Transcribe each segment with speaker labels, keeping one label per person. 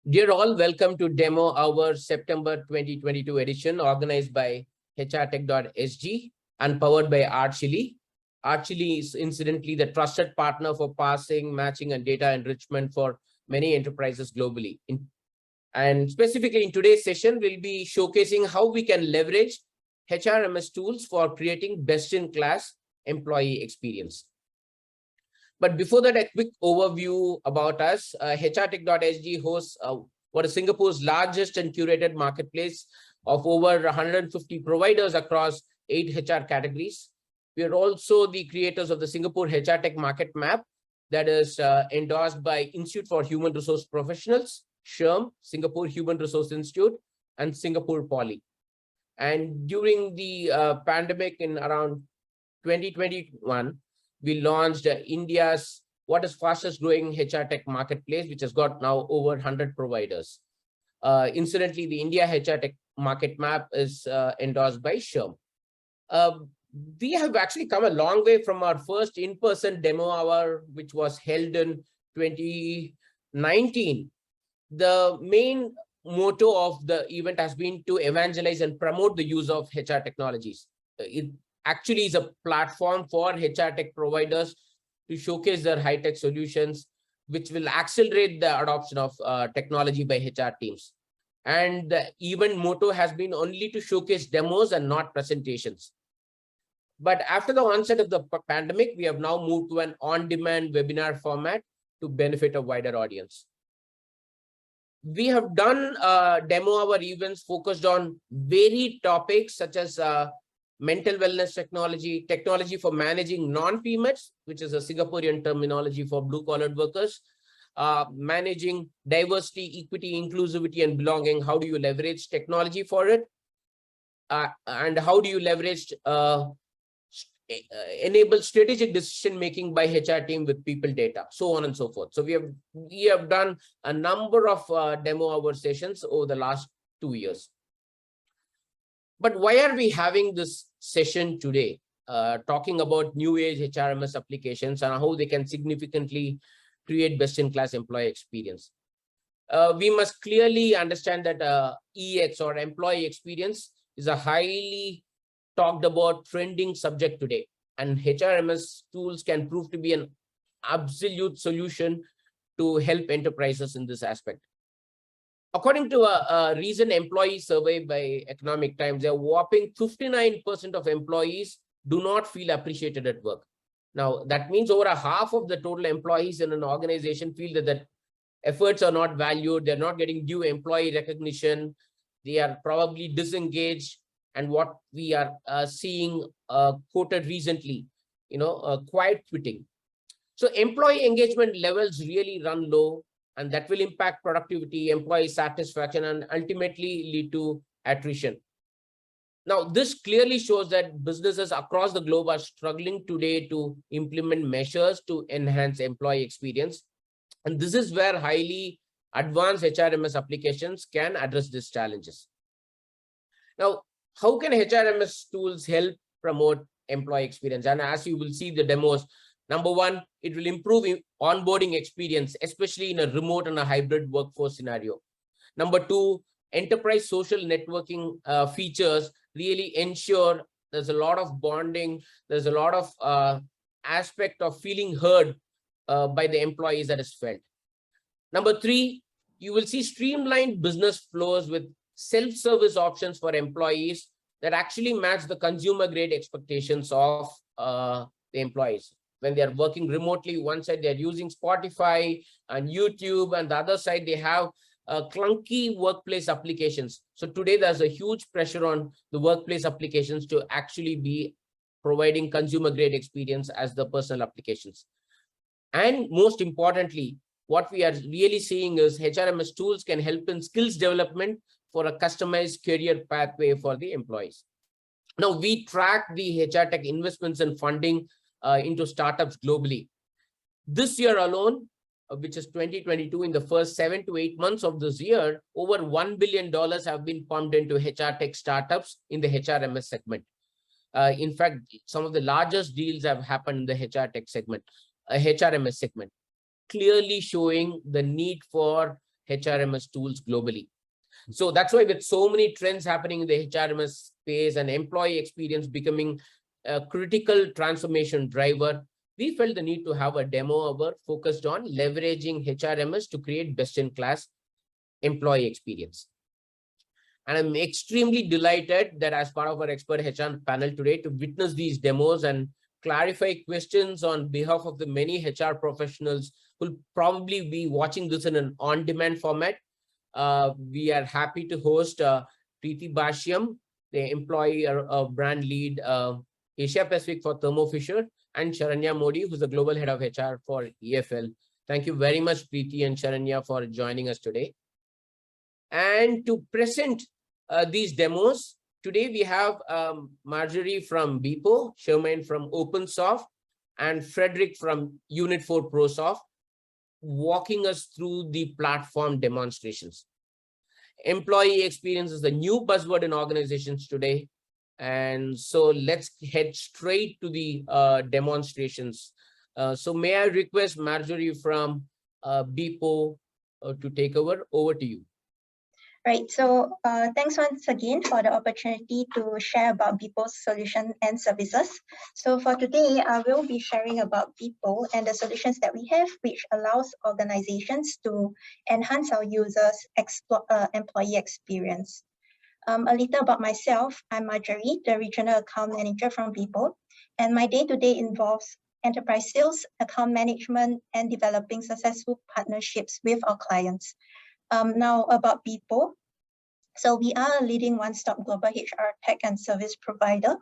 Speaker 1: Dear all, welcome to Demo Hour September 2022 edition organized by hrtech.sg and powered by Archili. Archili is incidentally the trusted partner for parsing, matching, and data enrichment for many enterprises globally. And specifically in today's session, we'll be showcasing how we can leverage HRMS tools for creating best-in-class employee experience. But before that, a quick overview about us. hrtech.sg hosts what is Singapore's largest and curated marketplace of over 150 providers across 8 HR categories. We are also the creators of the Singapore HR Tech Market Map that is endorsed by Institute for Human Resource Professionals, SHRM, Singapore Human Resource Institute, and Singapore Poly. And during the pandemic in around 2021, we launched India's what is fastest growing HR tech marketplace, which has got now over 100 providers. Incidentally, the India HR tech market map is endorsed by SHRM. We have actually come a long way from our first in-person demo hour, which was held in 2019. The main motto of the event has been to evangelize and promote the use of HR technologies. It actually is a platform for HR tech providers to showcase their high-tech solutions, which will accelerate the adoption of technology by HR teams. And the event motto has been only to showcase demos and not presentations. But after the onset of the pandemic, we have now moved to an on-demand webinar format to benefit a wider audience. We have done demo hour events focused on varied topics such as mental wellness technology, technology for managing non-PMETs, which is a Singaporean terminology for blue-collar workers, managing diversity, equity, inclusivity, and belonging. How do you leverage technology for it? And how do you leverage, enable strategic decision-making by HR team with people data, so on and so forth. So we have done a number of demo hour sessions over the last 2 years. But why are we having this session today, talking about new age HRMS applications and how they can significantly create best-in-class employee experience? We must clearly understand that EX or employee experience is a highly talked about trending subject today, and HRMS tools can prove to be an absolute solution to help enterprises in this aspect. According to a recent employee survey by Economic Times, a whopping 59% of employees do not feel appreciated at work. Now, that means over a half of the total employees in an organization feel that efforts are not valued, they're not getting due employee recognition, they are probably disengaged, and what we are seeing quoted recently, quiet quitting. So employee engagement levels really run low, and that will impact productivity, employee satisfaction, and ultimately lead to attrition. Now, this clearly shows that businesses across the globe are struggling today to implement measures to enhance employee experience. And this is where highly advanced HRMS applications can address these challenges. Now, how can HRMS tools help promote employee experience? And as you will see the demos, number one, it will improve onboarding experience, especially in a remote and a hybrid workforce scenario. Number two, enterprise social networking features really ensure there's a lot of bonding, there's a lot of aspect of feeling heard by the employees that is felt. Number three, you will see streamlined business flows with self-service options for employees that actually match the consumer grade expectations of the employees. When they are working remotely, one side they're using Spotify and YouTube, and the other side they have clunky workplace applications. So today there's a huge pressure on the workplace applications to actually be providing consumer grade experience as the personal applications. And most importantly, what we are really seeing is HRMS tools can help in skills development for a customized career pathway for the employees. Now, we track the HR tech investments and funding into startups globally. This year alone, which is 2022, in the first 7 to 8 months of this year, over $1 billion have been pumped into HR tech startups in the HRMS segment. In fact, some of the largest deals have happened in the HR tech segment, HRMS segment, clearly showing the need for HRMS tools globally. So that's why with so many trends happening in the HRMS space and employee experience becoming a critical transformation driver, we felt the need to have a demo hour focused on leveraging HRMS to create best-in-class employee experience. And I'm extremely delighted that as part of our expert HR panel today to witness these demos and clarify questions on behalf of the many HR professionals who will probably be watching this in an on-demand format. We are happy to host Preeti Bashyam, the employee brand lead Asia Pacific for Thermo Fisher, and Sharanya Modi, who's the global head of HR for EFL. Thank you very much, Preeti and Sharanya, for joining us today. And to present these demos, today we have Marjorie from BIPO, Chermaine from Opensoft, and Frederik from Unit4 Prosoft, walking us through the platform demonstrations. Employee experience is the new buzzword in organizations today. And so let's head straight to the demonstrations. So may I request Marjorie from BIPO to take over? Over to you.
Speaker 2: Right, so thanks once again for the opportunity to share about BIPO's solution and services. So for today, I will be sharing about BIPO and the solutions that we have, which allows organizations to enhance our users' employee experience. A little about myself, I'm Marjorie, the Regional Account Manager from BIPO, and my day-to-day involves enterprise sales, account management, and developing successful partnerships with our clients. Now about BIPO. So we are a leading one-stop global HR tech and service provider.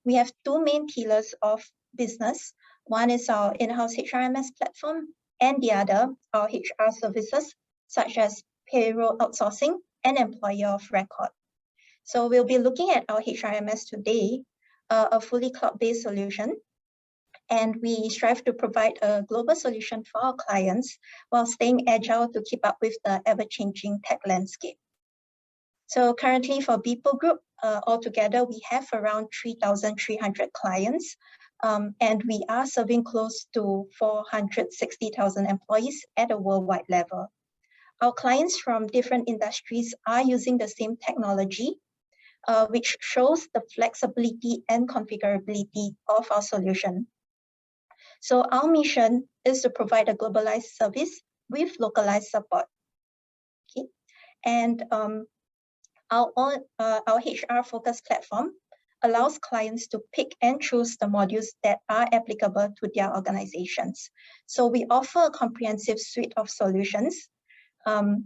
Speaker 2: We have two main pillars of business. One is our in-house HRMS platform, and the other, our HR services, such as payroll outsourcing and employer of record. So we'll be looking at our HRMS today, a fully cloud-based solution. And we strive to provide a global solution for our clients while staying agile to keep up with the ever-changing tech landscape. So currently for BIPO Group, altogether, we have around 3,300 clients, and we are serving close to 460,000 employees at a worldwide level. Our clients from different industries are using the same technology, which shows the flexibility and configurability of our solution. So our mission is to provide a globalized service with localized support. Okay, and our HR-focused platform allows clients to pick and choose the modules that are applicable to their organizations. So we offer a comprehensive suite of solutions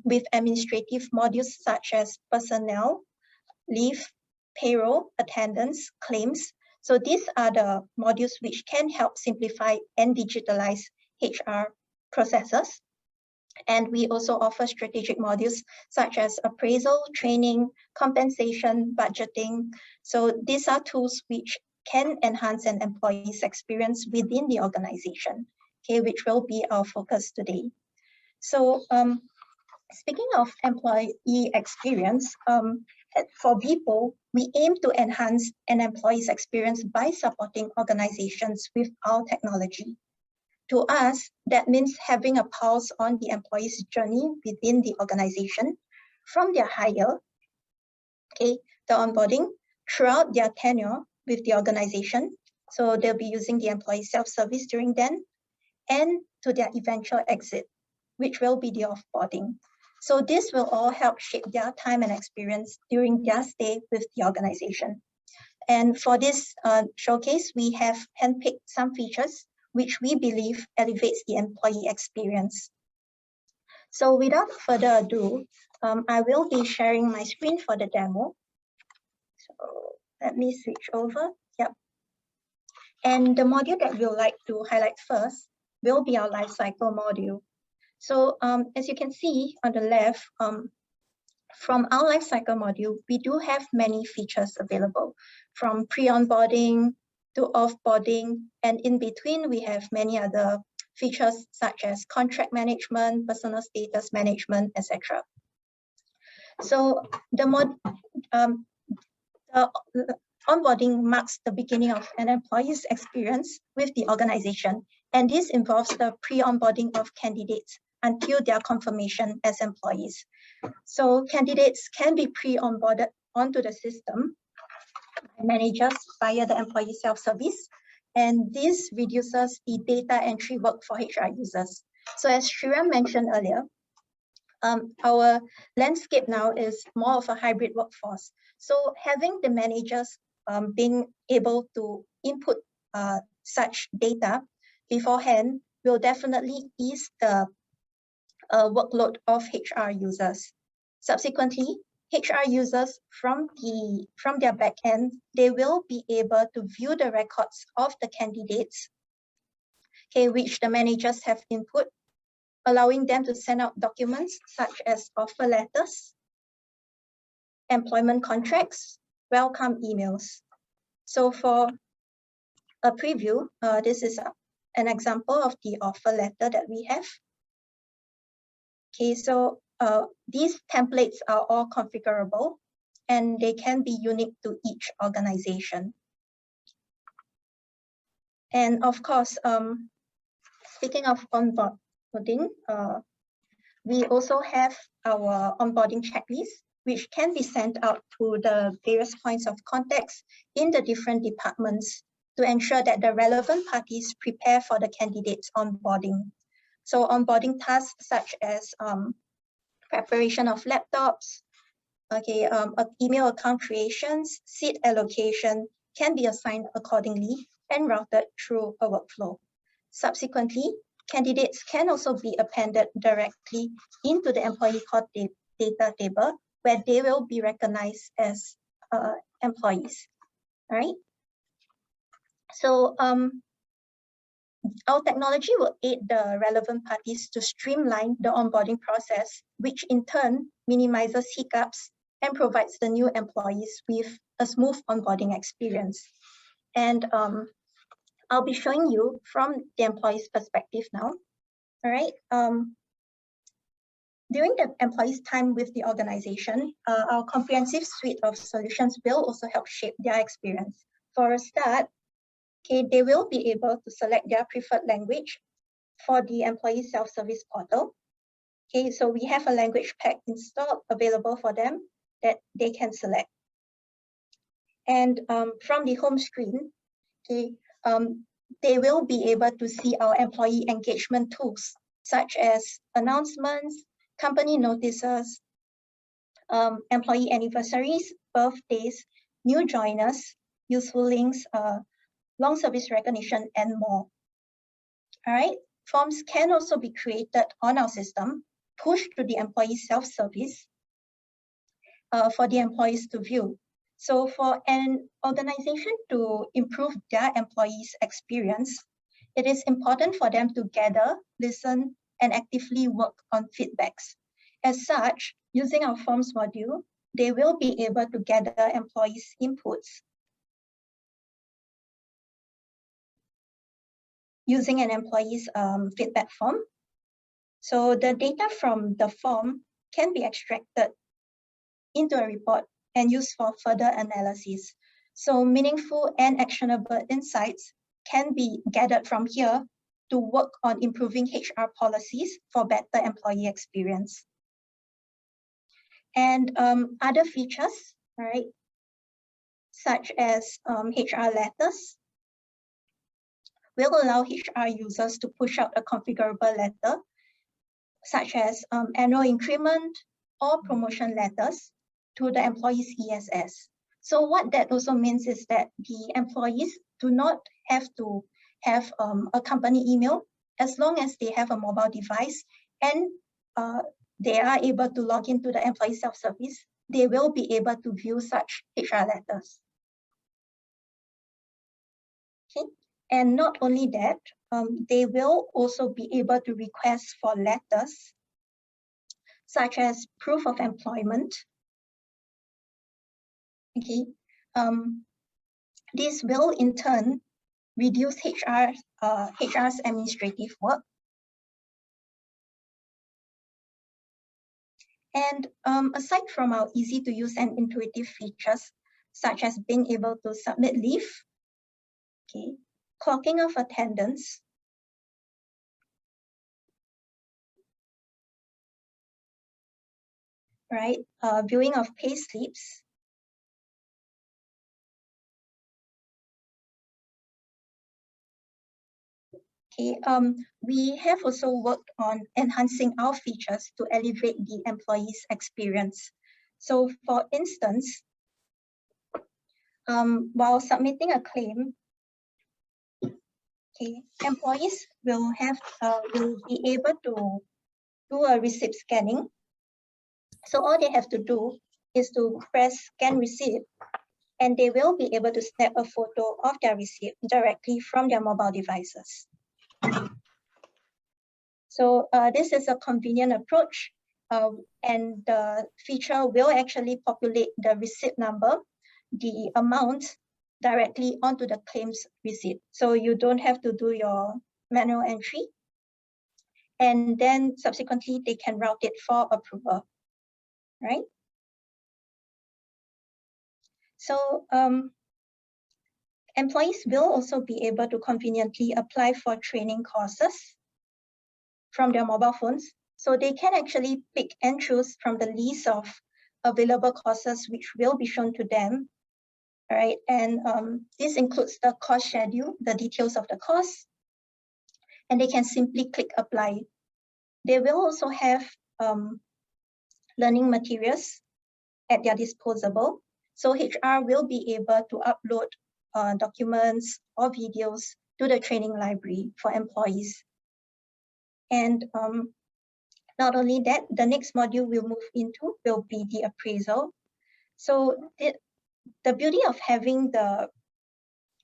Speaker 2: with administrative modules such as personnel, leave, payroll, attendance, claims. So these are the modules which can help simplify and digitalize HR processes. And we also offer strategic modules such as appraisal, training, compensation, budgeting. So these are tools which can enhance an employee's experience within the organization, okay, which will be our focus today. So speaking of employee experience, for BIPO, we aim to enhance an employee's experience by supporting organizations with our technology. To us, that means having a pulse on the employee's journey within the organization from their hire, okay, the onboarding, throughout their tenure with the organization. So they'll be using the employee self-service during then, and to their eventual exit, which will be the offboarding. So this will all help shape their time and experience during their stay with the organization. And for this showcase, we have handpicked some features which we believe elevates the employee experience. So without further ado, I will be sharing my screen for the demo. So let me switch over. Yep. And the module that we'll like to highlight first will be our lifecycle module. So as you can see on the left, from our lifecycle module, we do have many features available, from pre-onboarding to offboarding, and in between we have many other features such as contract management, personal status management, etc. So the onboarding marks the beginning of an employee's experience with the organization, and this involves the pre-onboarding of candidates until their confirmation as employees. So candidates can be pre-onboarded onto the system by managers via the employee self-service, and this reduces the data entry work for HR users. So as Shreya mentioned earlier, our landscape now is more of a hybrid workforce. So having the managers being able to input such data beforehand will definitely ease the workload of HR users. Subsequently, HR users from their backend, they will be able to view the records of the candidates, okay, which the managers have input, allowing them to send out documents such as offer letters, employment contracts, welcome emails. So for a preview, this is an example of the offer letter that we have. Okay, so these templates are all configurable and they can be unique to each organization. And of course, speaking of onboarding, we also have our onboarding checklist, which can be sent out to the various points of contacts in the different departments to ensure that the relevant parties prepare for the candidates onboarding. So onboarding tasks such as preparation of laptops, okay, email account creations, seat allocation can be assigned accordingly and routed through a workflow. Subsequently, candidates can also be appended directly into the employee core data table where they will be recognized as employees, all right? So our technology will aid the relevant parties to streamline the onboarding process, which in turn minimizes hiccups and provides the new employees with a smooth onboarding experience. And I'll be showing you from the employee's perspective now. All right. During the employee's time with the organization, our comprehensive suite of solutions will also help shape their experience. For a start, okay, they will be able to select their preferred language for the employee self-service portal. Okay, so we have a language pack installed available for them that they can select. And from the home screen, okay, they will be able to see our employee engagement tools, such as announcements, company notices, employee anniversaries, birthdays, new joiners, useful links, long service recognition, and more. All right, forms can also be created on our system, pushed to the employee self-service for the employees to view. So for an organization to improve their employees' experience, it is important for them to gather, listen, and actively work on feedbacks. As such, using our forms module, they will be able to gather employees' inputs using an employee's feedback form. So the data from the form can be extracted into a report and used for further analysis. So meaningful and actionable insights can be gathered from here to work on improving HR policies for better employee experience. And other features, right, such as HR letters, will allow HR users to push out a configurable letter, such as annual increment or promotion letters to the employee's ESS. So what that also means is that the employees do not have to have a company email as long as they have a mobile device and they are able to log into the employee self-service, they will be able to view such HR letters. Okay. And not only that, they will also be able to request for letters such as proof of employment. Okay, this will in turn reduce HR's administrative work. And aside from our easy to use and intuitive features, such as being able to submit leave, okay, clocking of attendance, right? Viewing of pay slips. Okay, we have also worked on enhancing our features to elevate the employee's experience. So for instance, while submitting a claim, okay, employees will be able to do a receipt scanning. So all they have to do is to press scan receipt, and they will be able to snap a photo of their receipt directly from their mobile devices. So this is a convenient approach, and the feature will actually populate the receipt number, the amount, directly onto the claims receipt. So you don't have to do your manual entry. And then subsequently, they can route it for approval, right? So employees will also be able to conveniently apply for training courses from their mobile phones. So they can actually pick and choose from the list of available courses which will be shown to them, right? And this includes the course schedule, the details of the course, and they can simply click apply. They will also have learning materials at their disposal. So HR will be able to upload documents or videos to the training library for employees. And not only that, the next module we'll move into will be the appraisal. So the beauty of having the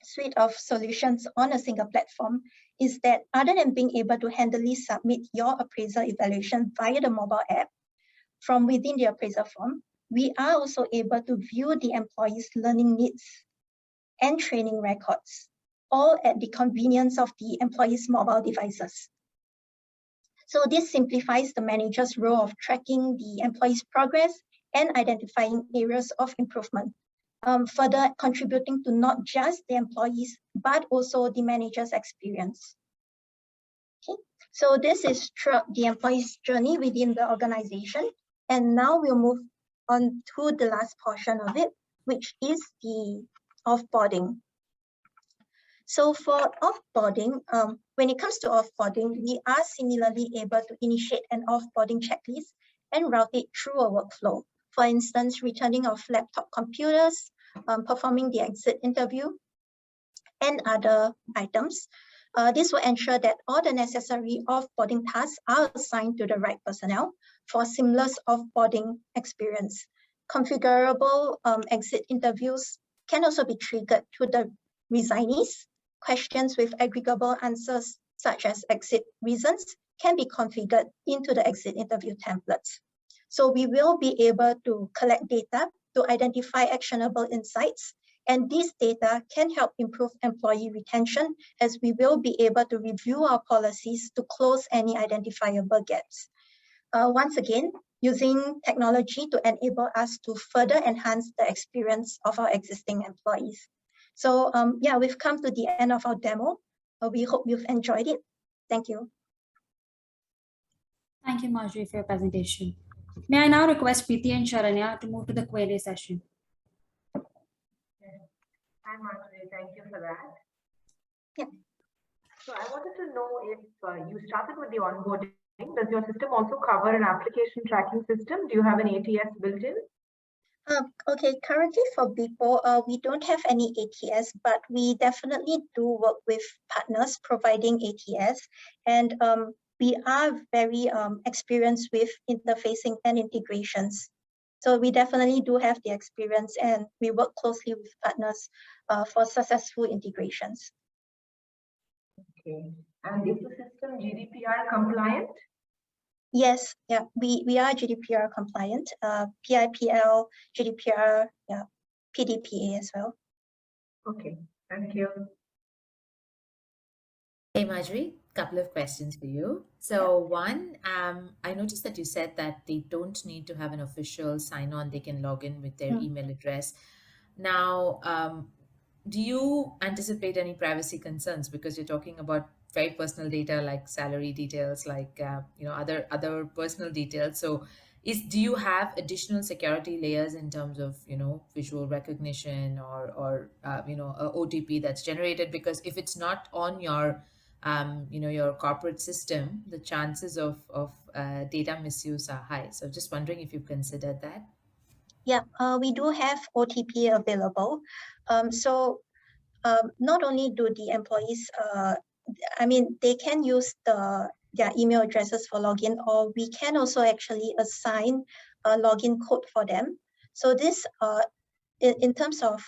Speaker 2: suite of solutions on a single platform is that other than being able to handily submit your appraisal evaluation via the mobile app from within the appraisal form, we are also able to view the employee's learning needs and training records, all at the convenience of the employee's mobile devices. So this simplifies the manager's role of tracking the employee's progress and identifying areas of improvement, further contributing to not just the employees, but also the manager's experience. Okay, so this is throughout the employee's journey within the organization. And now we'll move on to the last portion of it, which is the offboarding. So for offboarding, when it comes to offboarding, we are similarly able to initiate an offboarding checklist and route it through a workflow. For instance, returning of laptop computers, performing the exit interview, and other items. This will ensure that all the necessary offboarding tasks are assigned to the right personnel for seamless offboarding experience. Configurable exit interviews can also be triggered to the resignees. Questions with aggregable answers, such as exit reasons, can be configured into the exit interview templates. So we will be able to collect data to identify actionable insights, and this data can help improve employee retention, as we will be able to review our policies to close any identifiable gaps. Once again, using technology to enable us to further enhance the experience of our existing employees. So yeah, we've come to the end of our demo. We hope you've enjoyed it. Thank you.
Speaker 3: Thank you, Marjorie, for your presentation. May I now request Preeti and Sharanya to move to the Q&A session.
Speaker 4: Hi, Marjorie. Thank you for that.
Speaker 2: Yeah.
Speaker 4: So I wanted to know if you started with the onboarding. Does your system also cover an application tracking system? Do you have an ATS built in?
Speaker 2: Okay, currently for BIPO, we don't have any ATS, but we definitely do work with partners providing ATS, and we are very experienced with interfacing and integrations. So we definitely do have the experience, and we work closely with partners for successful integrations.
Speaker 4: Okay, and is the system GDPR compliant?
Speaker 2: Yes, yeah, we are GDPR compliant, PIPL, GDPR, yeah, PDPA as well.
Speaker 4: Okay, thank you.
Speaker 5: Hey, Marjorie, couple of questions for you. So one, I noticed that you said that they don't need to have an official sign-on. They can log in with their email address. Now, do you anticipate any privacy concerns, because you're talking about very personal data like salary details, like other personal details? So do you have additional security layers in terms of, visual recognition or a OTP that's generated? Because if it's not on your your corporate system, the chances of data misuse are high. So just wondering if you've considered that.
Speaker 2: Yeah, we do have OTP available. Not only do the employees, they can use their email addresses for login, or we can also actually assign a login code for them. So this, in terms of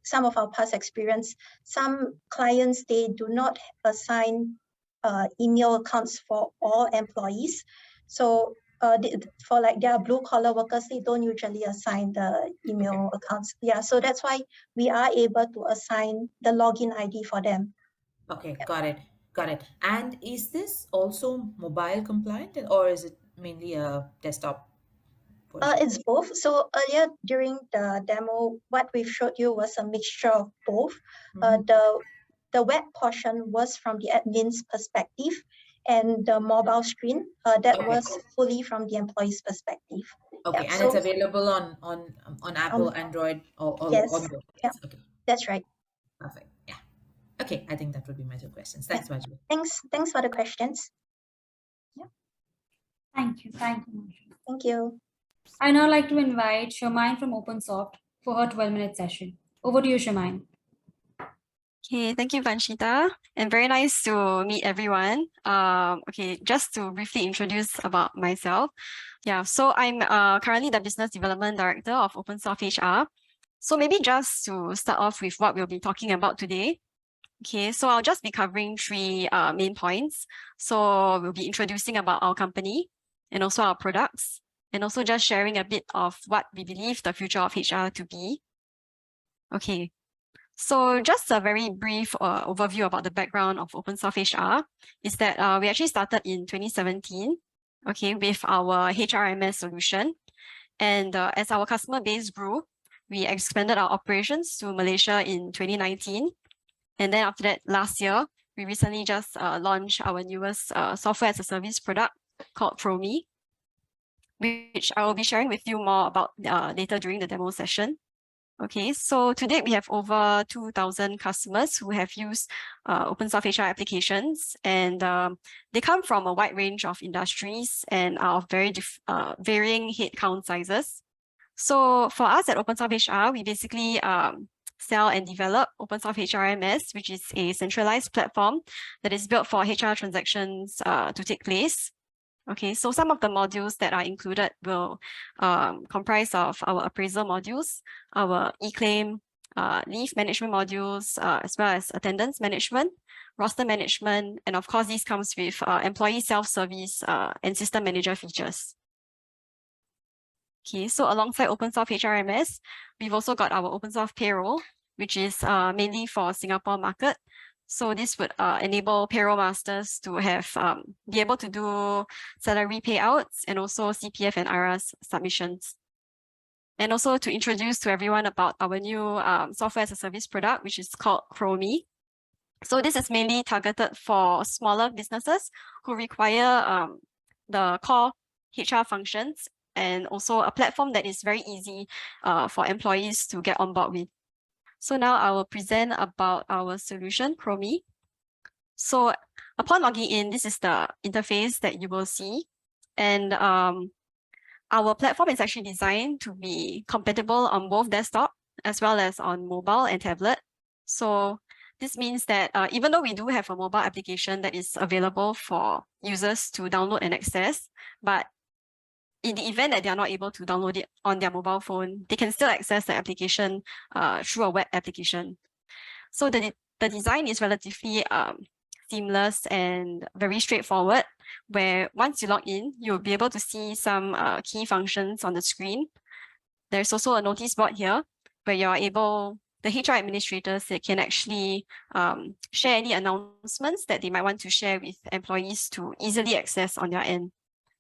Speaker 2: some of our past experience, some clients, they do not assign email accounts for all employees. So for like their blue collar workers, they don't usually assign the email accounts. Yeah, so that's why we are able to assign the login ID for them.
Speaker 5: Okay, got it. Got it. And is this also mobile compliant, or is it mainly a desktop version?
Speaker 2: It's both. So earlier during the demo, what we've showed you was a mixture of both. The web portion was from the admin's perspective, and the mobile screen that was fully from the employee's perspective.
Speaker 5: Okay,
Speaker 2: Yeah,
Speaker 5: and
Speaker 2: so,
Speaker 5: it's available on Apple, Android, or
Speaker 2: yes,
Speaker 5: on both.
Speaker 2: yeah,
Speaker 5: Okay,
Speaker 2: that's right.
Speaker 5: perfect. Yeah. Okay, I think that would be my two questions. Thanks, Marjorie.
Speaker 2: Thanks for the questions. Yeah.
Speaker 3: Thank you. Thank you, Marjorie.
Speaker 2: Thank you.
Speaker 3: I now like to invite Chermaine from Opensoft for her 12-minute session. Over to you, Chermaine.
Speaker 6: Okay, thank you, Vanshita, and very nice to meet everyone. Okay, just to briefly introduce about myself. Yeah, so I'm currently the Business Development Director of Opensoft HR. So maybe just to start off with what we'll be talking about today. Okay, so I'll just be covering three main points. So we'll be introducing about our company and also our products, and also just sharing a bit of what we believe the future of HR to be. Okay. So just a very brief overview about the background of Opensoft HR is that we actually started in 2017, okay, with our HRMS solution. And as our customer base grew, we expanded our operations to Malaysia in 2019. And then after that, last year, we recently just launched our newest software as a service product called ProMe, which I will be sharing with you more about later during the demo session. Okay, so to date, we have over 2,000 customers who have used Opensoft HR applications, and they come from a wide range of industries and are of very varying headcount sizes. So for us at Opensoft HR, we basically sell and develop Opensoft HRMS, which is a centralized platform that is built for HR transactions to take place. Okay, so some of the modules that are included will comprise of our appraisal modules, our e-claim, leave management modules, as well as attendance management, roster management, and of course, this comes with employee self-service and system manager features. Okay, so alongside Opensoft HRMS, we've also got our Opensoft Payroll, which is mainly for Singapore market. So this would enable payroll masters to have be able to do salary payouts and also CPF and IRAS submissions. And also to introduce to everyone about our new software as a service product, which is called ProMe. So this is mainly targeted for smaller businesses who require the core HR functions and also a platform that is very easy for employees to get on board with. So now I will present about our solution, ProMe. So upon logging in, this is the interface that you will see. And our platform is actually designed to be compatible on both desktop as well as on mobile and tablet. So this means that even though we do have a mobile application that is available for users to download and access, but in the event that they are not able to download it on their mobile phone, they can still access the application through a web application. So the design is relatively seamless and very straightforward, where once you log in, you'll be able to see some key functions on the screen. There's also a notice board here where you're able, the HR administrators, they can actually share any announcements that they might want to share with employees to easily access on their end.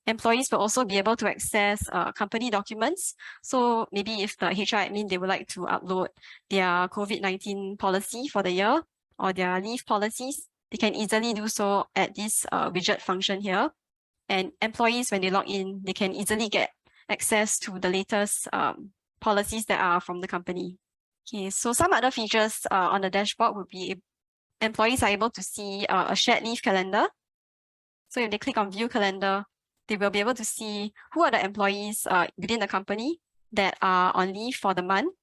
Speaker 6: Employees will also be able to access company documents. So maybe if the HR admin, they would like to upload their COVID-19 policy for the year or their leave policies, they can easily do so at this widget function here. And employees, when they log in, they can easily get access to the latest policies that are from the company. Okay, so some other features on the dashboard would be employees are able to see a shared leave calendar. So if they click on view calendar, they will be able to see who are the employees within the company that are on leave for the month,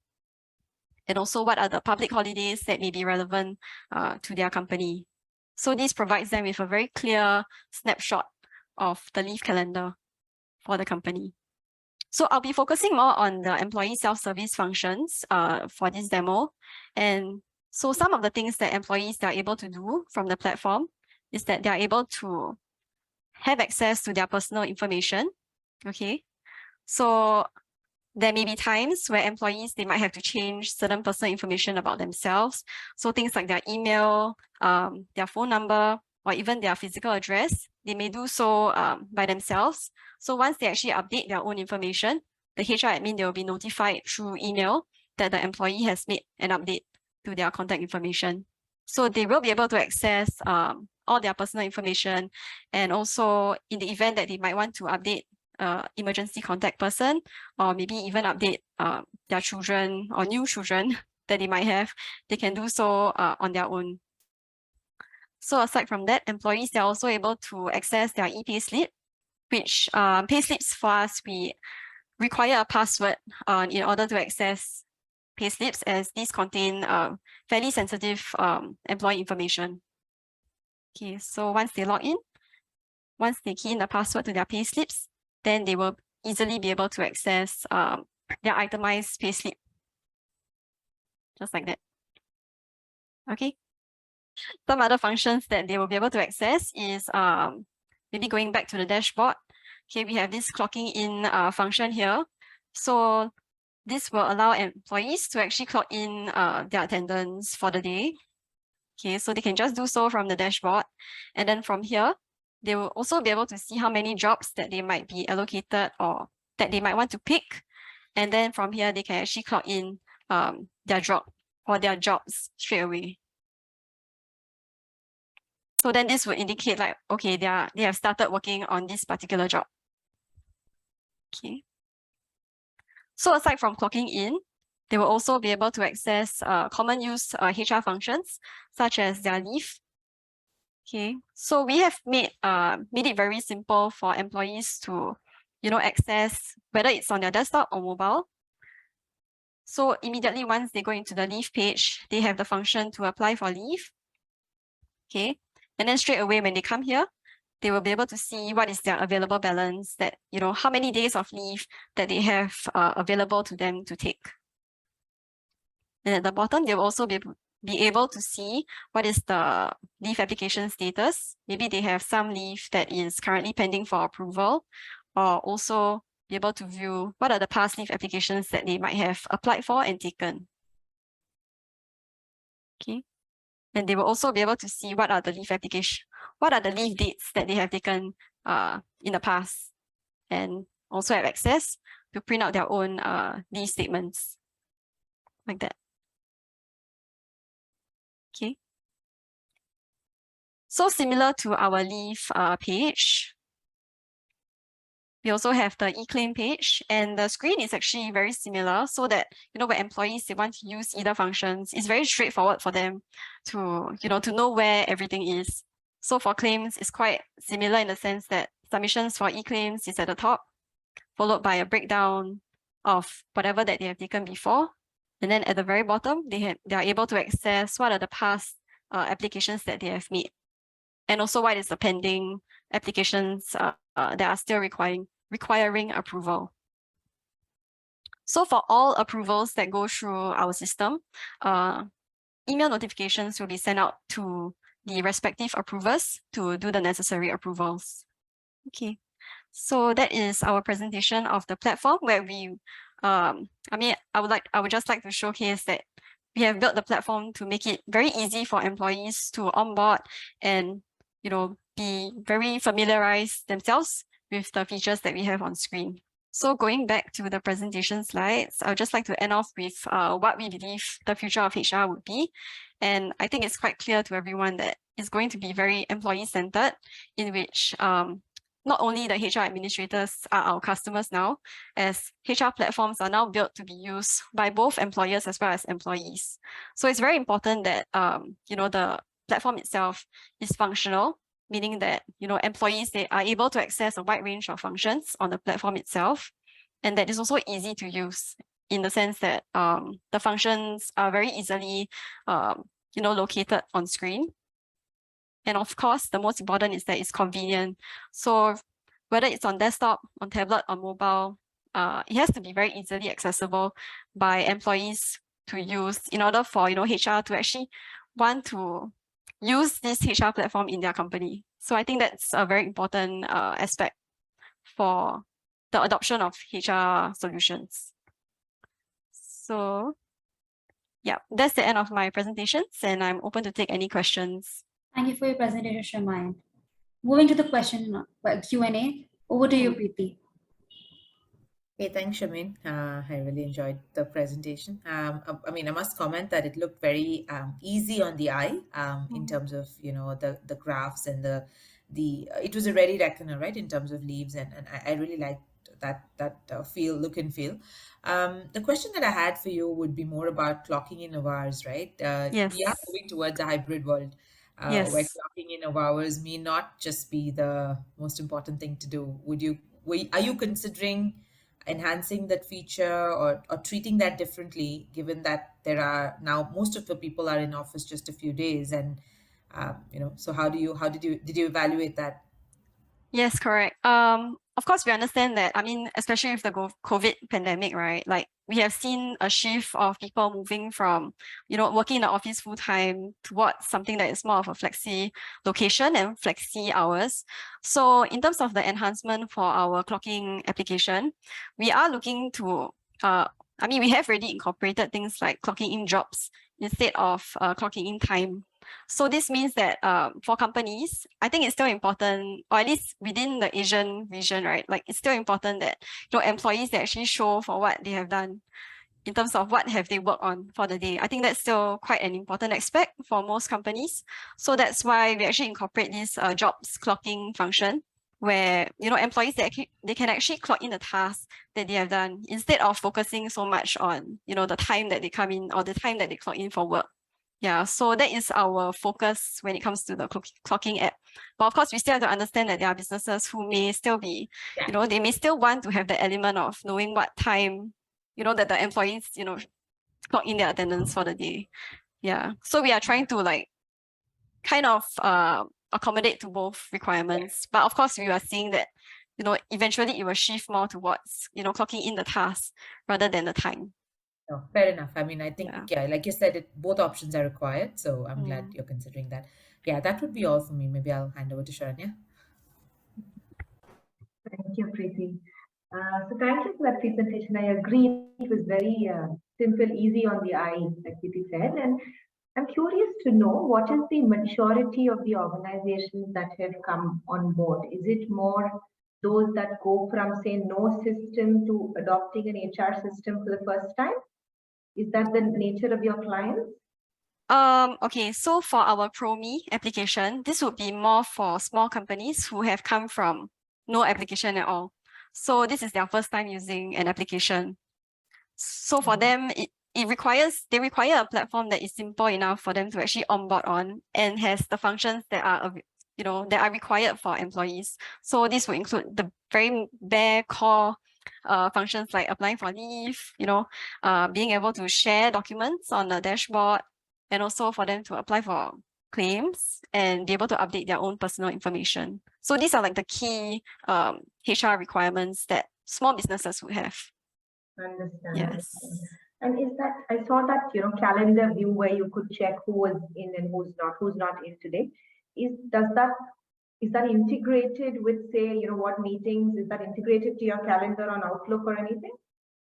Speaker 6: and also what are the public holidays that may be relevant to their company. So this provides them with a very clear snapshot of the leave calendar for the company. So I'll be focusing more on the employee self-service functions for this demo. And so some of the things that employees are able to do from the platform is that they're able to have access to their personal information. Okay, so there may be times where employees, they might have to change certain personal information about themselves. So things like their email, their phone number, or even their physical address, they may do so by themselves. So once they actually update their own information, the HR admin, they will be notified through email that the employee has made an update to their contact information. So they will be able to access all their personal information, and also in the event that they might want to update emergency contact person, or maybe even update their children or new children that they might have, they can do so on their own. So aside from that, employees, they're also able to access their e-payslip, which payslips for us, we require a password in order to access payslips, as these contain fairly sensitive employee information. Okay, so once they log in, once they key in the password to their payslips, then they will easily be able to access their itemized payslip, just like that. Okay. Some other functions that they will be able to access is maybe going back to the dashboard. Okay, we have this clocking in function here. So this will allow employees to actually clock in their attendance for the day. Okay, so they can just do so from the dashboard. And then from here, they will also be able to see how many jobs that they might be allocated or that they might want to pick. And then from here, they can actually clock in their job or their jobs straight away. So then this would indicate like, okay, they have started working on this particular job. Okay. So aside from clocking in, they will also be able to access common use HR functions, such as their leave. Okay, so we have made it very simple for employees to, access whether it's on their desktop or mobile. So immediately once they go into the leave page, they have the function to apply for leave. Okay, and then straight away when they come here, they will be able to see what is their available balance, that, how many days of leave that they have available to them to take. And at the bottom, they will also be able to see what is the leave application status. Maybe they have some leave that is currently pending for approval, or also be able to view what are the past leave applications that they might have applied for and taken. Okay. And they will also be able to see what are the leave leave dates that they have taken in the past, and also have access to print out their own leave statements, like that. Okay. So similar to our leave page, we also have the e-claim page, and the screen is actually very similar, so that, when employees, they want to use either functions, it's very straightforward for them to, to know where everything is. So for claims, it's quite similar in the sense that submissions for e-claims is at the top, followed by a breakdown of whatever that they have taken before. And then at the very bottom, they are able to access what are the past applications that they have made, and also what is the pending applications that are still requiring approval. So for all approvals that go through our system, email notifications will be sent out to the respective approvers to do the necessary approvals. Okay, so that is our presentation of the platform, where we I would just like to showcase that we have built the platform to make it very easy for employees to onboard and, be very familiarized themselves with the features that we have on screen. So going back to the presentation slides, I would just like to end off with what we believe the future of HR would be. And I think it's quite clear to everyone that it's going to be very employee-centered, in which not only the HR administrators are our customers now, as HR platforms are now built to be used by both employers as well as employees. So it's very important that the platform itself is functional, meaning that employees, they are able to access a wide range of functions on the platform itself, and that is also easy to use in the sense that the functions are very easily located on screen. And of course, the most important is that it's convenient. So whether it's on desktop, on tablet, on mobile, it has to be very easily accessible by employees to use in order for HR to actually want to use this HR platform in their company. So I think that's a very important aspect for the adoption of HR solutions. So yeah, that's the end of my presentations, and I'm open to take any questions.
Speaker 3: Thank you for your presentation, Chermaine. Moving to the question Q&A, over to you, Preeti.
Speaker 5: Okay, thanks, Chermaine. I really enjoyed the presentation. I mean, I must comment that it looked very easy on the eye in terms of the graphs and the it was a ready reckoner, right, in terms of leaves, and I really liked that look and feel. The question that I had for you would be more about clocking in of hours, right?
Speaker 6: Yes.
Speaker 5: We are moving towards a hybrid world. Where clocking in of hours may not just be the most important thing to do. Are you considering enhancing that feature or treating that differently, given that there are now most of the people are in office just a few days, and so did you evaluate that?
Speaker 6: Yes, correct. Of course, we understand that, I mean, especially with the COVID pandemic, right? Like, we have seen a shift of people moving from, working in the office full time towards something that is more of a flexi location and flexi hours. So in terms of the enhancement for our clocking application, we are looking to, we have already incorporated things like clocking in jobs instead of clocking in time. So this means that for companies, I think it's still important, or at least within the Asian region, right? Like, it's still important that employees, they actually show for what they have done in terms of what have they worked on for the day. I think that's still quite an important aspect for most companies. So that's why we actually incorporate this jobs clocking function, where employees, they can actually clock in the tasks that they have done instead of focusing so much on the time that they come in or the time that they clock in for work. Yeah, so that is our focus when it comes to the clocking app. But of course, we still have to understand that there are businesses who may still be, they may still want to have the element of knowing what time, that the employees, clock in their attendance for the day. Yeah, so we are trying to kind of accommodate to both requirements. But of course, we are seeing that, eventually it will shift more towards, clocking in the task rather than the time.
Speaker 5: No, fair enough. I mean, I think, like you said, both options are required. So I'm glad you're considering that. Yeah, that would be all for me. Maybe I'll hand over to Sharanya.
Speaker 4: Thank you, Preeti. So thank you for that presentation. I agree. It was very simple, easy on the eye, like Preeti said. And I'm curious to know, what is the maturity of the organizations that have come on board? Is it more those that go from, say, no system to adopting an HR system for the first time? Is that the nature of your clients?
Speaker 6: Okay, so for our ProMe application, this would be more for small companies who have come from no application at all. So this is their first time using an application. So for them, they require a platform that is simple enough for them to actually onboard on and has the functions that are that are required for employees. So this will include the very bare core functions like applying for leave, being able to share documents on the dashboard, and also for them to apply for claims and be able to update their own personal information. So these are like the key HR requirements that small businesses would have.
Speaker 4: Understand.
Speaker 6: Yes.
Speaker 4: And is that, I saw that, calendar view where you could check who was in and who's not in today. Is that integrated with, say, what meetings, is that integrated to your calendar on Outlook or anything?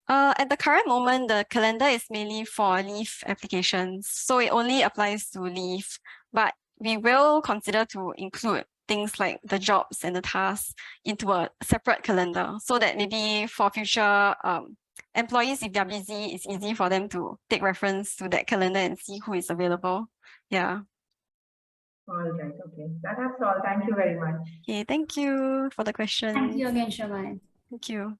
Speaker 6: At the current moment, the calendar is mainly for leave applications. So it only applies to leave, but we will consider to include things like the jobs and the tasks into a separate calendar, so that maybe for future employees, if they're busy, it's easy for them to take reference to that calendar and see who is available. Yeah.
Speaker 4: All right. Okay. That's all. Thank you very much.
Speaker 6: Okay, thank you for the question.
Speaker 3: Thank you again, Chermaine.
Speaker 6: Thank you.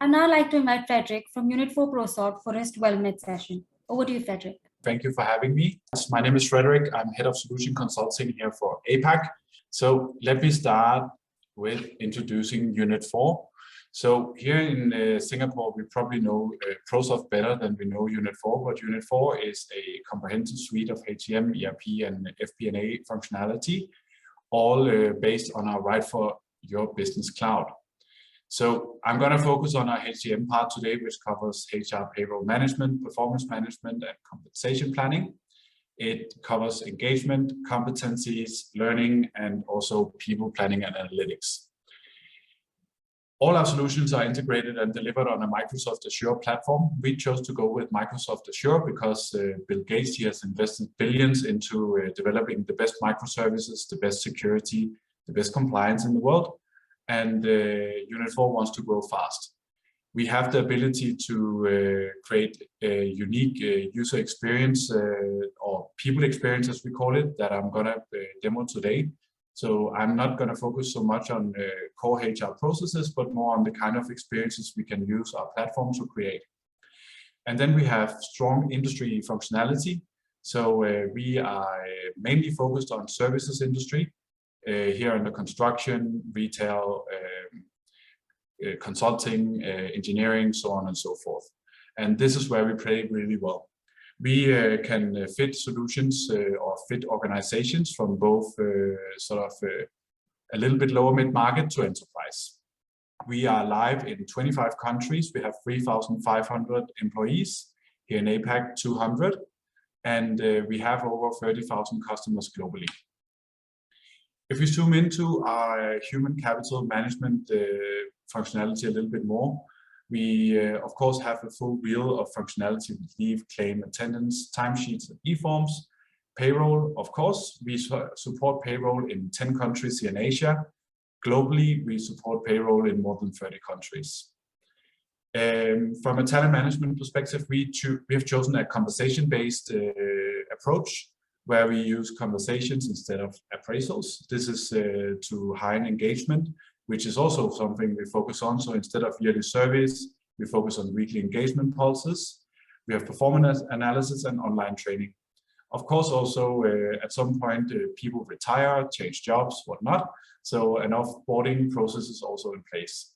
Speaker 3: I'd now like to invite Frederik from Unit4 Prosoft for his 12-minute session. Over to you, Frederik.
Speaker 7: Thank you for having me. My name is Frederik. I'm Head of Solution Consulting here for APAC. So let me start with introducing Unit4. So here in Singapore, we probably know Prosoft better than we know Unit4, but Unit4 is a comprehensive suite of HCM, ERP, and FP&A functionality, all based on our Right for Your Business Cloud. So I'm going to focus on our HCM part today, which covers HR payroll management, performance management, and compensation planning. It covers engagement, competencies, learning, and also people planning and analytics. All our solutions are integrated and delivered on a Microsoft Azure platform. We chose to go with Microsoft Azure because Bill Gates has invested billions into developing the best microservices, the best security, the best compliance in the world. And Unit4 wants to grow fast. We have the ability to create a unique user experience or people experience, as we call it, that I'm going to demo today. So I'm not going to focus so much on core HR processes, but more on the kind of experiences we can use our platform to create. And then we have strong industry functionality. So we are mainly focused on services industry. Here under construction, retail, consulting, engineering, so on and so forth. And this is where we play really well. We can fit solutions or fit organizations from both a little bit lower mid-market to enterprise. We are live in 25 countries. We have 3,500 employees. Here in APAC, 200. And we have over 30,000 customers globally. If we zoom into our human capital management functionality a little bit more, we of course have a full wheel of functionality with leave, claim, attendance, timesheets, and e-forms. Payroll, of course, we support payroll in 10 countries here in Asia. Globally, we support payroll in more than 30 countries. From a talent management perspective, we have chosen a conversation-based approach, where we use conversations instead of appraisals. This is to heighten engagement, which is also something we focus on. So instead of yearly surveys, we focus on weekly engagement pulses. We have performance analysis and online training. Of course, also at some point, people retire, change jobs, whatnot. So an offboarding process is also in place.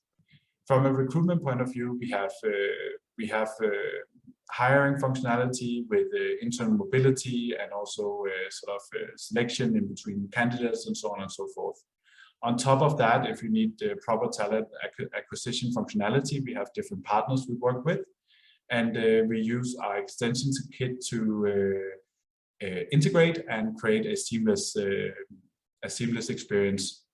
Speaker 7: From a recruitment point of view, we have hiring functionality with internal mobility and also selection in between candidates and so on and so forth. On top of that, if you need proper talent acquisition functionality, we have different partners we work with, and we use our extensions kit to integrate and create a seamless experience.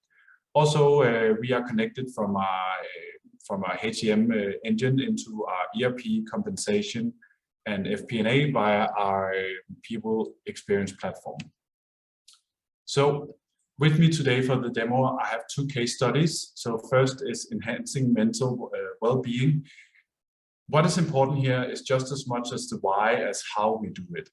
Speaker 7: Also, we are connected from our HCM engine into our ERP compensation and FP&A via our people experience platform. So with me today for the demo, I have two case studies. So first is enhancing mental well-being. What is important here is just as much as the why as how we do it.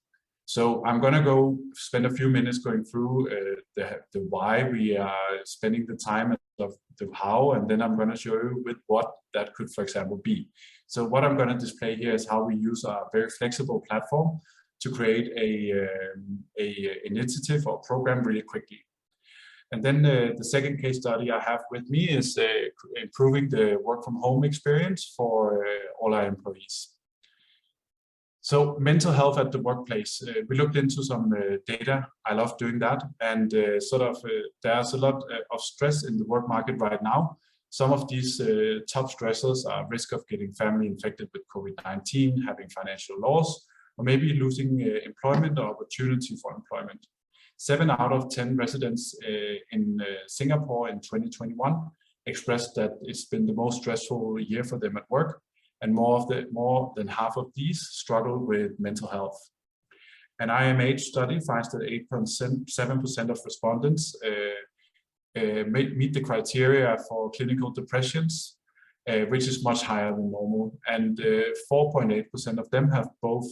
Speaker 7: So I'm going to go spend a few minutes going through the why we are spending the time of the how, and then I'm going to show you with what that could, for example, be. So what I'm going to display here is how we use our very flexible platform to create a initiative or program really quickly. And then the second case study I have with me is improving the work from home experience for all our employees. So mental health at the workplace, we looked into some data. I love doing that. And there's a lot of stress in the work market right now. Some of these top stressors are risk of getting family infected with COVID-19, having financial loss, or maybe losing employment or opportunity for employment. 7 out of 10 residents in Singapore in 2021 expressed that it's been the most stressful year for them at work. And more than half of these struggle with mental health. An IMH study finds that 8.7% of respondents meet the criteria for clinical depressions, which is much higher than normal. And 4.8% of them have both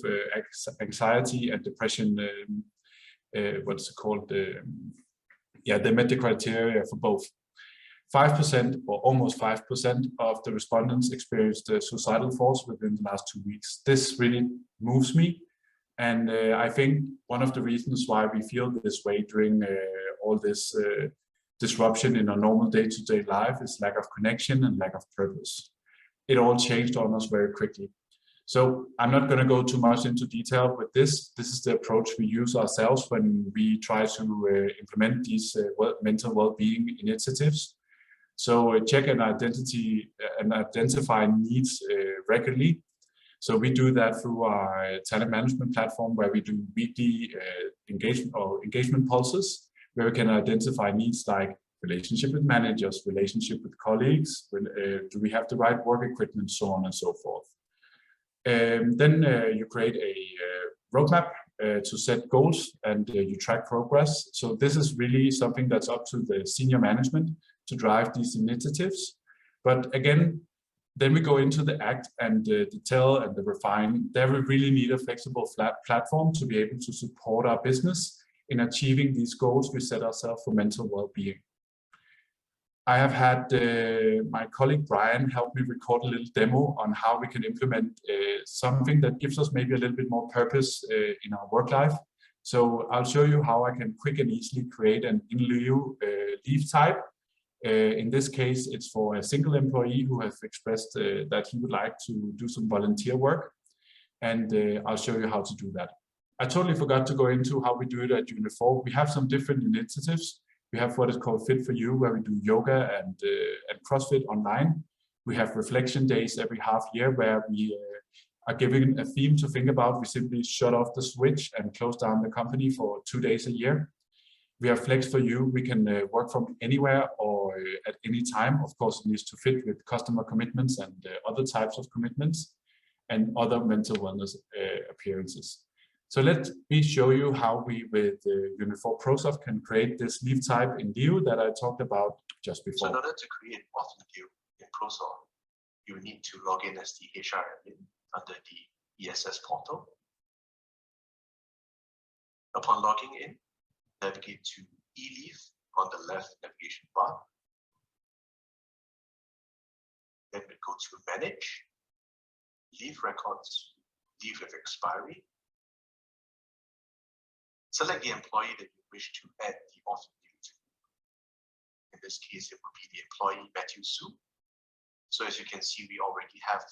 Speaker 7: anxiety and depression what's it called? They met the criteria for both. 5% or almost 5% of the respondents experienced suicidal thoughts within the last 2 weeks. This really moves me. And I think one of the reasons why we feel this way during all this disruption in our normal day-to-day life is lack of connection and lack of purpose. It all changed on us very quickly. So I'm not going to go too much into detail with this. This is the approach we use ourselves when we try to implement these mental well-being initiatives. So check and identify needs regularly. So we do that through our talent management platform, where we do weekly engagement pulses, where we can identify needs like relationship with managers, relationship with colleagues, do we have the right work equipment, so on and so forth. Then you create a roadmap to set goals, and you track progress. So this is really something that's up to the senior management to drive these initiatives. But again, then we go into the act and the detail and the refine. There we really need a flexible platform to be able to support our business in achieving these goals we set ourselves for mental well-being. I have had my colleague Brian help me record a little demo on how we can implement something that gives us maybe a little bit more purpose in our work life. So I'll show you how I can quick and easily create an in lieu leave type. In this case, it's for a single employee who has expressed that he would like to do some volunteer work. And I'll show you how to do that. I totally forgot to go into how we do it at Unit4. We have some different initiatives. We have what is called Fit for You, where we do yoga and CrossFit online. We have reflection days every half year where we are given a theme to think about. We simply shut off the switch and close down the company for 2 days a year. We have Flex for You. We can work from anywhere or at any time. Of course, it needs to fit with customer commitments and other types of commitments and other mental wellness appearances. So let me show you how we, with Unit4 Prosoft, can create this leave type in lieu that I talked about just before.
Speaker 8: So in order to create off leave in Prosoft, you need to log in as the HRM under the ESS portal. Upon logging in, navigate to eLeave on the left navigation bar. Then we go to Manage, Leave Records, Leave with Expiry. Select the employee that you wish to add the off leave to. In this case, it would be the employee Matthew Su. So as you can see, we already have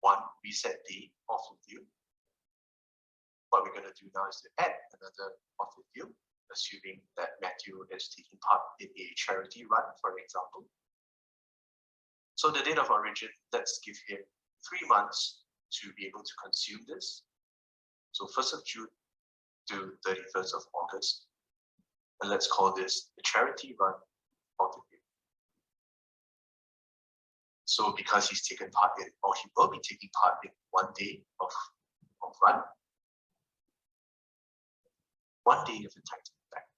Speaker 8: one reset day off leave. What we're going to do now is to add another off leave, assuming that Matthew is taking part in a charity run, for example. So the date of origin, let's give him 3 months to be able to consume this. So 1st of June to 31st of August. And let's call this the charity run of the year. So because he's taken part in, or he will be taking part in 1 day of run, 1 day of entitlement back.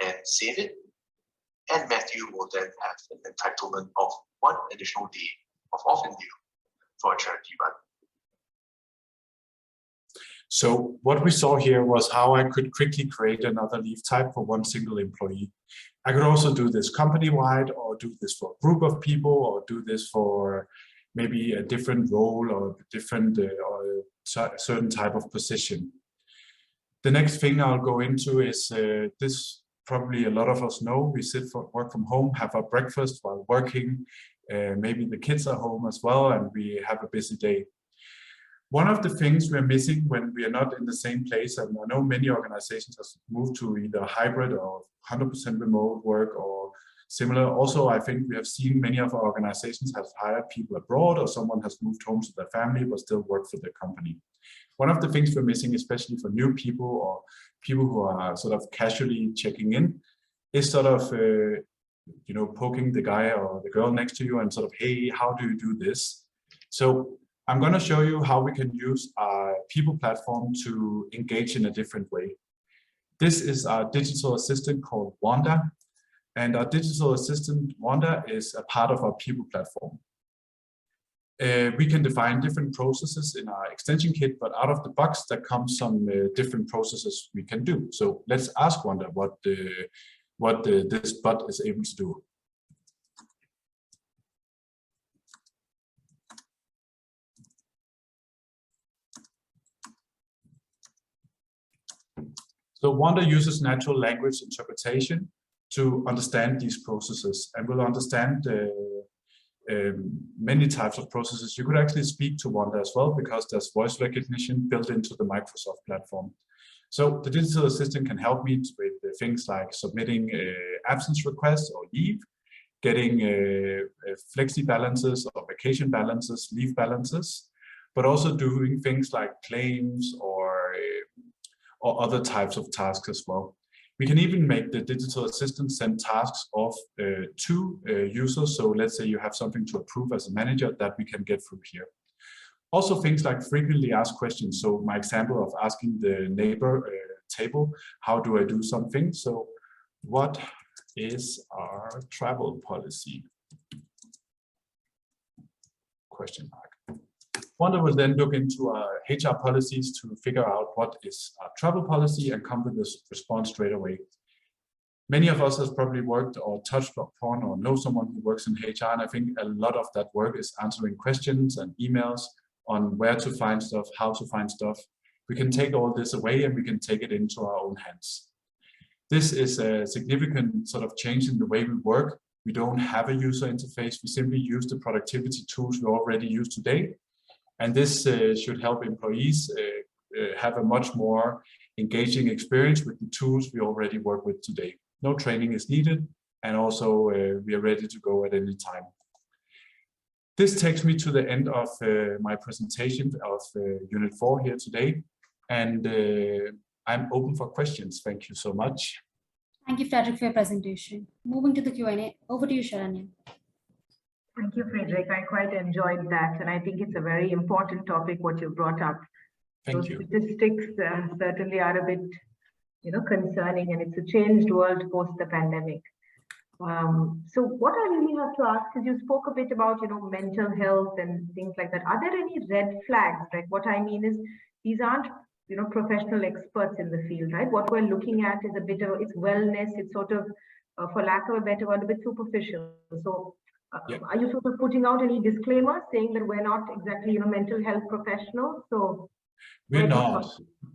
Speaker 8: And save it. And Matthew will then have an entitlement of 1 additional day of off and due for a charity run.
Speaker 7: So what we saw here was how I could quickly create another leave type for one single employee. I could also do this company-wide, or do this for a group of people, or do this for maybe a different role or a different or a certain type of position. The next thing I'll go into is this. Probably a lot of us know, we work from home, have our breakfast while working. Maybe the kids are home as well, and we have a busy day. One of the things we're missing when we are not in the same place, and I know many organizations have moved to either hybrid or 100% remote work or similar. Also, I think we have seen many of our organizations have hired people abroad, or someone has moved home to their family but still work for their company. One of the things we're missing, especially for new people or people who are sort of casually checking in, is sort of poking the guy or the girl next to you and sort of, hey, how do you do this? So I'm going to show you how we can use our people platform to engage in a different way. This is our digital assistant called Wanda, and our digital assistant Wanda is a part of our people platform. We can define different processes in our extension kit, but out of the box, there comes some different processes we can do. So let's ask Wanda what this bot is able to do. So Wanda uses natural language interpretation to understand these processes, and will understand many types of processes. You could actually speak to Wanda as well, because there's voice recognition built into the Microsoft platform. So the digital assistant can help me with things like submitting absence requests or leave, getting flexi balances or vacation balances, leave balances, but also doing things like claims or other types of tasks as well. We can even make the digital assistant send tasks off to users. So let's say you have something to approve as a manager, that we can get through here. Also things like frequently asked questions. So my example of asking the neighbor table, how do I do something? So what is our travel policy? Question mark. Wanda will then look into our HR policies to figure out what is our travel policy and come with this response straight away. Many of us has probably worked or touched upon or know someone who works in HR, and I think a lot of that work is answering questions and emails on where to find stuff, how to find stuff. We can take all this away and we can take it into our own hands. This is a significant sort of change in the way we work. We don't have a user interface. We simply use the productivity tools we already use today. And this should help employees have a much more engaging experience with the tools we already work with today. No training is needed, and also we are ready to go at any time. This takes me to the end of my presentation of Unit 4 here today, and I'm open for questions. Thank you so much.
Speaker 3: Thank you, Frederik, for your presentation. Moving to the Q&A, over to you, Sharanya.
Speaker 4: Thank you, Frederik. I quite enjoyed that, and I think it's a very important topic what you brought up.
Speaker 7: Thank you.
Speaker 4: Statistics certainly are a bit, concerning, and it's a changed world post the pandemic. So what I really have to ask is, you spoke a bit about, mental health and things like that. Are there any red flags? Right? What I mean is, these aren't, professional experts in the field, right? What we're looking at is a bit of, it's wellness. It's sort of, for lack of a better word, a bit superficial. So. Are you sort of putting out any disclaimers saying that we're not exactly, mental health professionals? So
Speaker 7: we're not.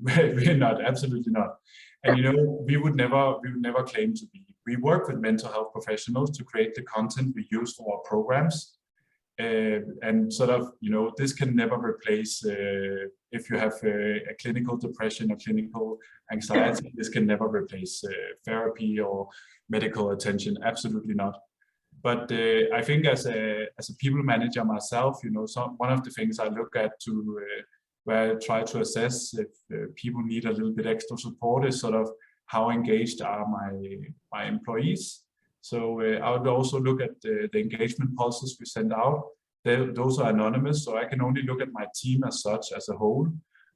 Speaker 7: We're not. Absolutely not. And we would never claim to be. We work with mental health professionals to create the content we use for our programs, and sort of this can never replace. If you have a clinical depression or clinical anxiety, this can never replace therapy or medical attention. Absolutely not. But I think as a people manager myself, one of the things I look at to where I try to assess if people need a little bit extra support is sort of how engaged are my employees. So I would also look at the engagement pulses we send out. Those are anonymous, so I can only look at my team as such as a whole.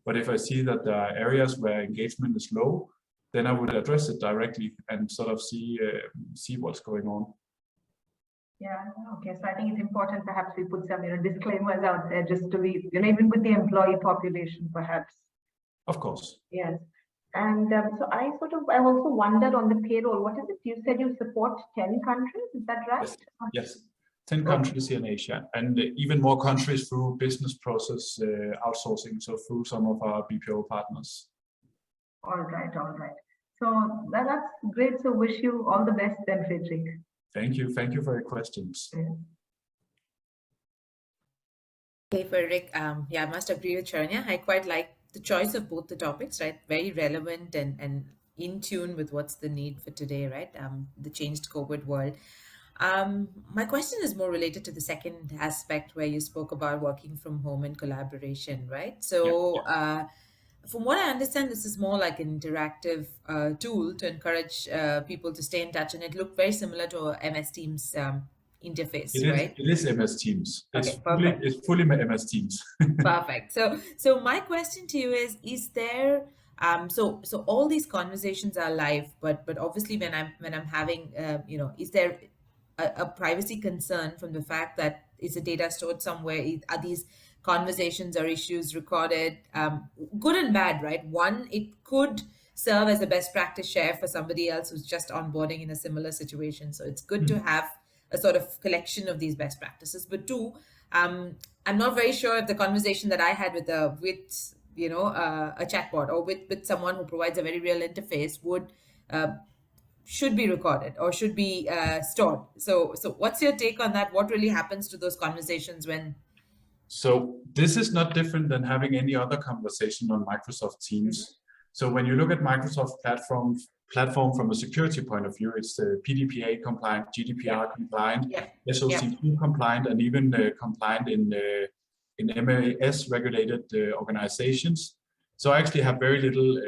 Speaker 7: But if I see that there are areas where engagement is low, then I would address it directly and sort of see what's going on.
Speaker 4: Yeah, okay. So I think it's important perhaps we put some disclaimers out there just to be, even with the employee population perhaps.
Speaker 7: Of course.
Speaker 4: Yes. And so I also wondered on the payroll, what is it? You said you support 10 countries, is that right?
Speaker 7: Yes. 10 countries here in Asia, and even more countries through business process outsourcing, so through some of our BPO partners.
Speaker 4: All right. So that's great. So wish you all the best then, Frederik.
Speaker 7: Thank you for your questions.
Speaker 5: Okay, Frederik, I must agree with Sharanya. I quite like the choice of both the topics, right? Very relevant and in tune with what's the need for today, right? The changed COVID world. My question is more related to the second aspect where you spoke about working from home and collaboration, right? So from what I understand, this is more like an interactive tool to encourage people to stay in touch, and it looked very similar to a MS Teams interface, right?
Speaker 7: It is MS Teams.
Speaker 5: Okay,
Speaker 7: it's fully MS Teams.
Speaker 5: Perfect. So my question to you is there so all these conversations are live, but obviously when I'm having is there a privacy concern from the fact that Is the data stored somewhere? Are these conversations or issues recorded? Good and bad, right? One, it could serve as a best practice share for somebody else who's just onboarding in a similar situation. So it's good to have a sort of collection of these best practices. But two, I'm not very sure if the conversation that I had with a chatbot or with someone who provides a very real interface should be recorded or should be stored. So what's your take on that? What really happens to those conversations when?
Speaker 7: So this is not different than having any other conversation on Microsoft Teams. So when you look at Microsoft platform from a security point of view, it's PDPA compliant, GDPR compliant, SOC2 compliant, and even compliant in MAS regulated organizations. So I actually have very little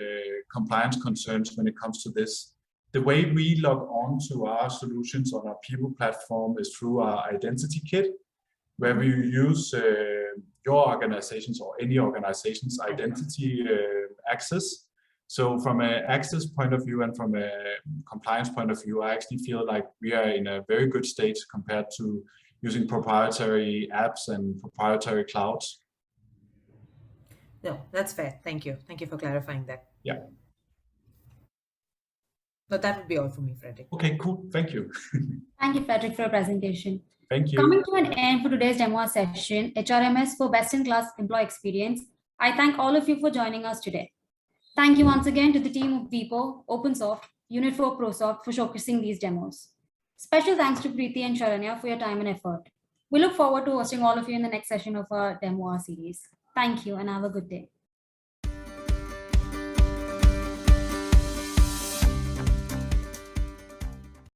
Speaker 7: compliance concerns when it comes to this. The way we log on to our solutions on our people platform is through our identity kit, where we use your organization's or any organization's identity access. So from an access point of view and from a compliance point of view, I actually feel like we are in a very good state compared to using proprietary apps and proprietary clouds.
Speaker 5: No, that's fair. Thank you. Thank you for clarifying that.
Speaker 7: Yeah.
Speaker 5: But that would be all for me, Frederik.
Speaker 7: Okay, cool. Thank you.
Speaker 3: Thank you, Frederik, for your presentation.
Speaker 7: Thank you.
Speaker 3: Coming to an end for today's demo session, HRMS for best-in-class employee experience, I thank all of you for joining us today. Thank you once again to the team of BIPO, Opensoft, Unit4 Prosoft for showcasing these demos. Special thanks to Preeti and Sharanya for your time and effort. We look forward to hosting all of you in the next session of our demo series. Thank you and have a good day.